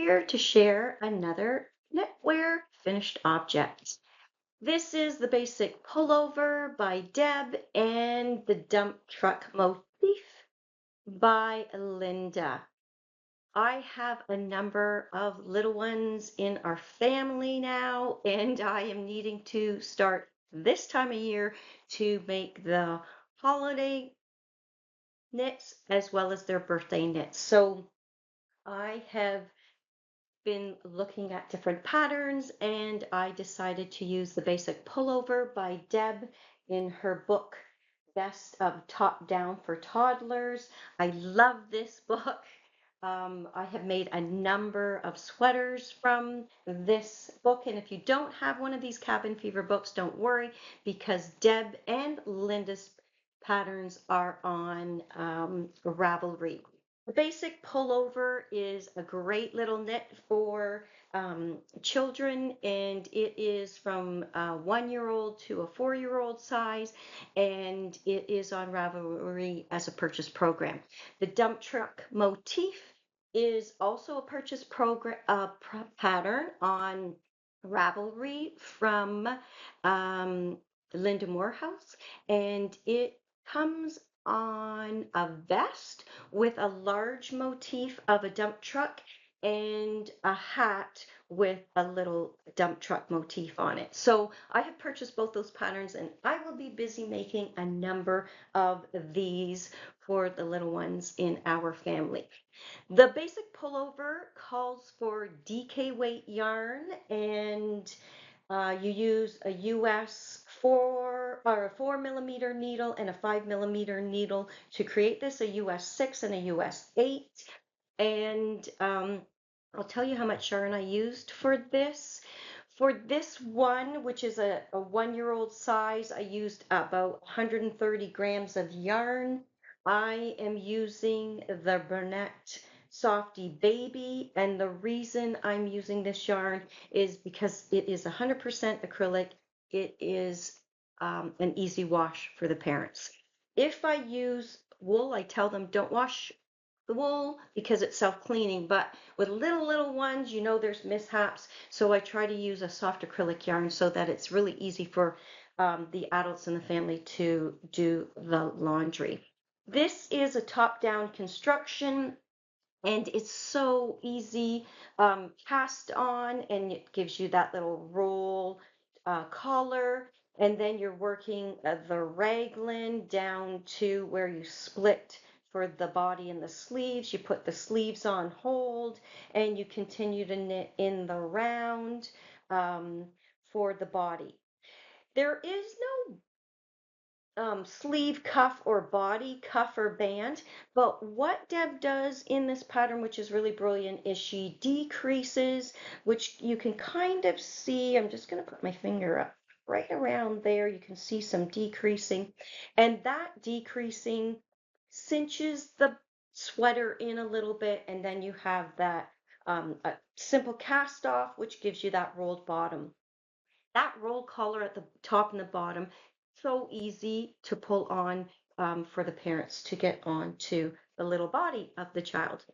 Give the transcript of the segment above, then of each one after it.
here to share another knitwear finished object. This is the Basic Pullover by Deb and the Dump Truck Motif by Linda. I have a number of little ones in our family now, and I am needing to start this time of year to make the holiday knits as well as their birthday knits. So I have been looking at different patterns and I decided to use the Basic Pullover by Deb in her book, Best of Top Down for Toddlers. I love this book. I have made a number of sweaters from this book, and if you don't have one of these Cabin Fever books, don't worry, because Deb and Linda's patterns are on Ravelry. The Basic Pullover is a great little knit for children, and it is from a 1-year-old to a 4-year-old size, and it is on Ravelry as a purchase program. The dump truck motif is also a purchase program pattern on Ravelry from Linda Moorhouse, and it comes on a vest with a large motif of a dump truck and a hat with a little dump truck motif on it. So I have purchased both those patterns, and I will be busy making a number of these for the little ones in our family. The Basic Pullover calls for DK weight yarn, and you use a US 4 millimeter needle and a 5 millimeter needle to create this, a US 6 and a US 8. And I'll tell you how much yarn I used for this. For this one, which is a 1-year-old size, I used about 130 grams of yarn. I am using the Bernat Softy Baby, and the reason I'm using this yarn is because it is 100% acrylic. It is an easy wash for the parents. If I use wool, I tell them don't wash the wool because it's self-cleaning, but with little ones, you know, there's mishaps. So I try to use a soft acrylic yarn so that it's really easy for the adults in the family to do the laundry. This is a top-down construction, and it's so easy cast on, and it gives you that little roll collar, and then you're working the raglan down to where you split for the body and the sleeves. You put the sleeves on hold, and you continue to knit in the round for the body. There is no sleeve cuff or body cuff or band, but what Deb does in this pattern, which is really brilliant, is she decreases, which you can kind of see. I'm just going to put my finger up right around there. You can see some decreasing, and that decreasing cinches the sweater in a little bit, and then you have that a simple cast off, which gives you that rolled bottom. That roll collar at the top and the bottom, so easy to pull on for the parents to get onto the little body of the child.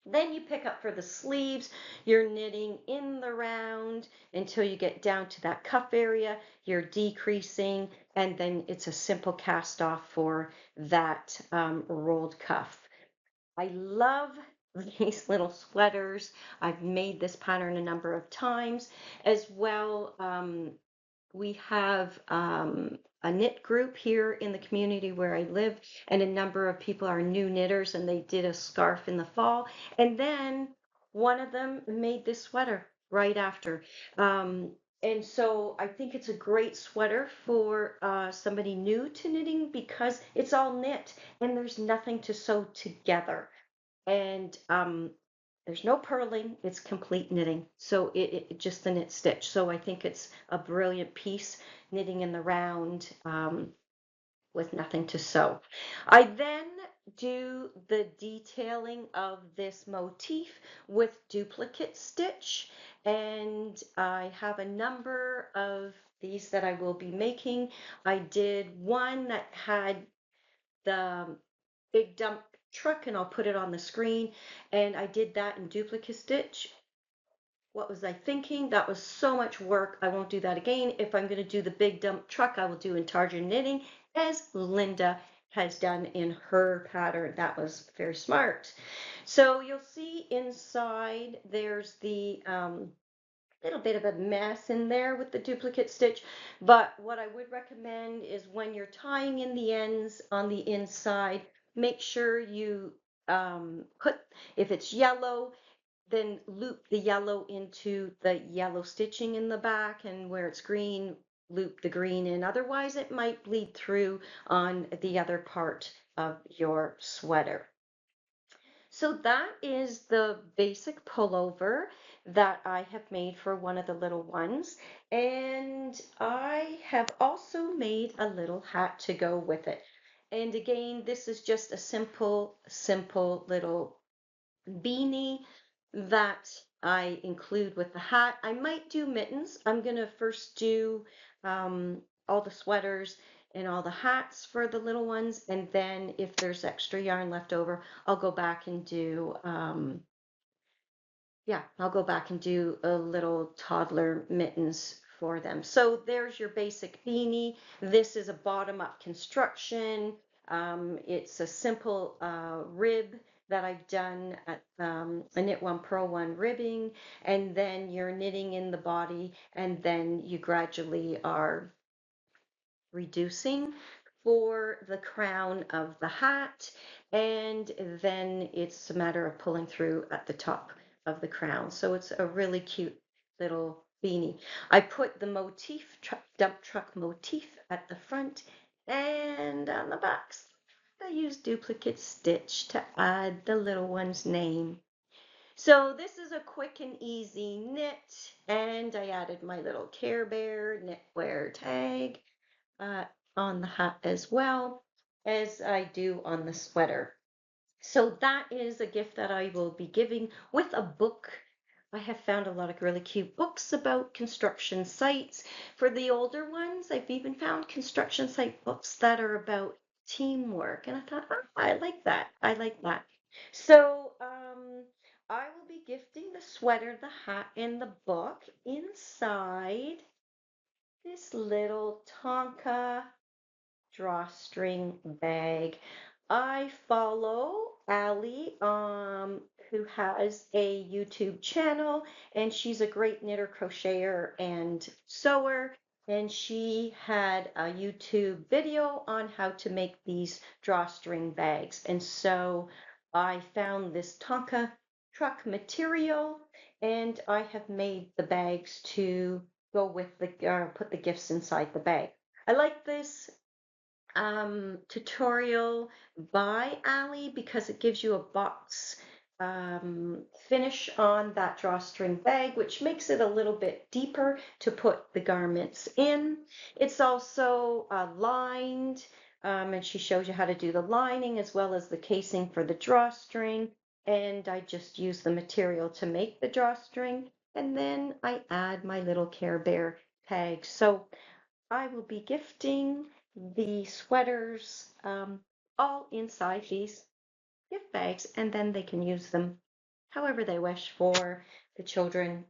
Then you pick up for the sleeves. You're knitting in the round until you get down to that cuff area. You're decreasing, and then it's a simple cast off for that rolled cuff. I love these little sweaters. I've made this pattern a number of times as well. We have a knit group here in the community where I live, and a number of people are new knitters, and they did a scarf in the fall. And then one of them made this sweater right after. And so I think it's a great sweater for somebody new to knitting because it's all knit and there's nothing to sew together. And there's no purling, it's complete knitting. So it just the knit stitch. So I think it's a brilliant piece, knitting in the round with nothing to sew. I then do the detailing of this motif with duplicate stitch, and I have a number of these that I will be making. I did one that had the big dump truck, and I'll put it on the screen, and I did that in duplicate stitch. what was I thinking? That was so much work. I won't do that again. If I'm going to do the big dump truck, I will do in targeted knitting as Linda has done in her pattern. That was very smart. So you'll see inside there's the little bit of a mess in there with the duplicate stitch, but what I would recommend is when you're tying in the ends on the inside, make sure you put, if it's yellow, then loop the yellow into the yellow stitching in the back, and where it's green, loop the green in. Otherwise, it might bleed through on the other part of your sweater. So that is the basic pullover that I have made for one of the little ones. And I have also made a little hat to go with it. And again, this is just a simple little beanie that I include with the hat. I might do mittens. I'm going to first do all the sweaters and all the hats for the little ones, and then if there's extra yarn left over, I'll go back and do I'll go back and do a little toddler mittens for them. So there's your basic beanie. This is a bottom-up construction. It's a simple rib that I've done at a Knit One Purl One ribbing, and then you're knitting in the body, and then you gradually are reducing for the crown of the hat, and then it's a matter of pulling through at the top of the crown. So it's a really cute little beanie. I put the motif, dump truck motif at the front, and on the backs I used duplicate stitch to add the little one's name. So this is a quick and easy knit, and I added my little Care Bear Knitwear tag on the hat as well as I do on the sweater. So that is a gift that I will be giving with a book. I have found a lot of really cute books about construction sites. For the older ones, I've even found construction site books that are about teamwork. And I thought, oh, I like that. I like that. So I will be gifting the sweater, the hat, and the book inside this little Tonka drawstring bag. I follow Ali, who has a YouTube channel, and she's a great knitter, crocheter, and sewer. And she had a YouTube video on how to make these drawstring bags. And so I found this Tonka truck material, and I have made the bags to go with the, put the gifts inside the bag. I like this tutorial by Ali because it gives you a box finish on that drawstring bag, which makes it a little bit deeper to put the garments in. It's also lined, and she shows you how to do the lining as well as the casing for the drawstring. And I just use the material to make the drawstring, and then I add my little Care Bear tag. So I will be gifting the sweaters all inside these gift bags, and then they can use them however they wish for the children.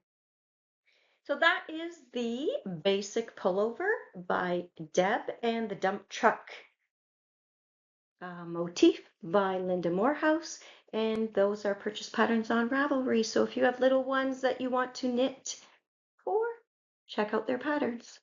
So that is the basic pullover by Deb, and the dump truck motif by Linda Moorhouse, and those are purchase patterns on Ravelry. So if you have little ones that you want to knit for, check out their patterns.